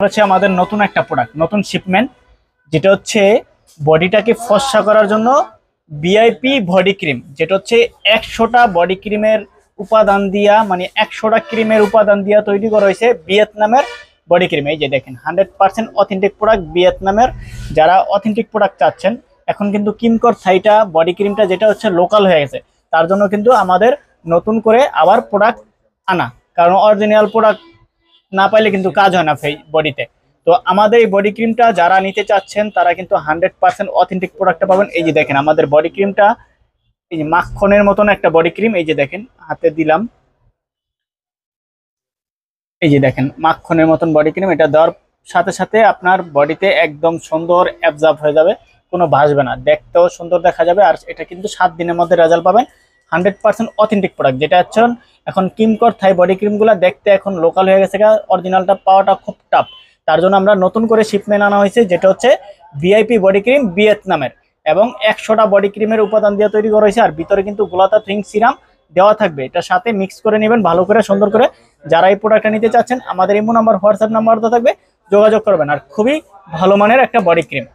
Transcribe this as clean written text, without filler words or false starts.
হচ্ছে আমাদের নতুন একটা প্রোডাক্ট, নতুন শিপমেন্ট, যেটা হচ্ছে বডিটাকে ফর্সা করার জন্য ভিআইপি বডি ক্রিম, যেটা হচ্ছে 100টা বডি ক্রিমের উপাদান দিয়া, মানে 100টা ক্রিমের উপাদান দিয়া তৈরি করা হয়েছে ভিয়েতনামের বডি ক্রিম। এই যে দেখেন 100% অথেন্টিক প্রোডাক্ট ভিয়েতনামের। যারা অথেন্টিক প্রোডাক্ট চাচ্ছেন, এখন কিন্তু কিমকর থাইটা বডি ক্রিমটা যেটা হচ্ছে লোকাল হয়ে গেছে, তার জন্য কিন্তু আমাদের নতুন করে আবার প্রোডাক্ট আনা, কারণ অরিজিনাল প্রোডাক্ট না পাইলে কিন্তু কাজ হয় না বডিতে। তো আমাদের এই বডি ক্রিমটা যারা নিতে চাচ্ছেন তারা কিন্তু 100% অথেন্টিক প্রোডাক্টটা পাবেন। এই যে দেখেন আমাদের বডি ক্রিমটা, এই যে মাখনের মতন একটা বডি ক্রিম, এই যে দেখেন হাতে দিলাম, এই যে দেখেন মাখনের মতন বডি ক্রিম। এটা দেওয়ার সাথে সাথে আপনার বডিতে একদম সুন্দর অ্যাবজর্ব হয়ে যাবে, কোনো ভাসবে না, দেখতেও সুন্দর দেখা যাবে। আর এটা কিন্তু 7 দিনের মধ্যে রেজাল্ট পাবেন। 100% অথেন্টিক প্রোডাক্ট, যেটা হচ্ছে এখন কিমকর থাই বডি ক্রিমগুলো দেখতে এখন লোকাল হয়ে গেছে, অরিজিনালটা পাওয়াটা খুব টাফ। তার জন্য আমরা নতুন করে শিপমেন্ট আনা হয়েছে, যেটা হচ্ছে ভিআইপি বডি ক্রিম ভিয়েতনামের, এবং 100টা বডি ক্রিমের উপাদান দিয়ে তৈরি করা হয়েছে। আর ভিতরে কিন্তু গ্লোতা থিং সিরাম দেওয়া থাকবে, এটার সাথে মিক্স করে নেবেন ভালো করে সুন্দর করে। যারা এই প্রোডাক্টটা নিতে চাচ্ছেন, আমাদের ইমো নাম্বার, হোয়াটসঅ্যাপ নাম্বার তো থাকবে, যোগাযোগ করবেন। আর খুবই ভালো মানের একটা বডি ক্রিম।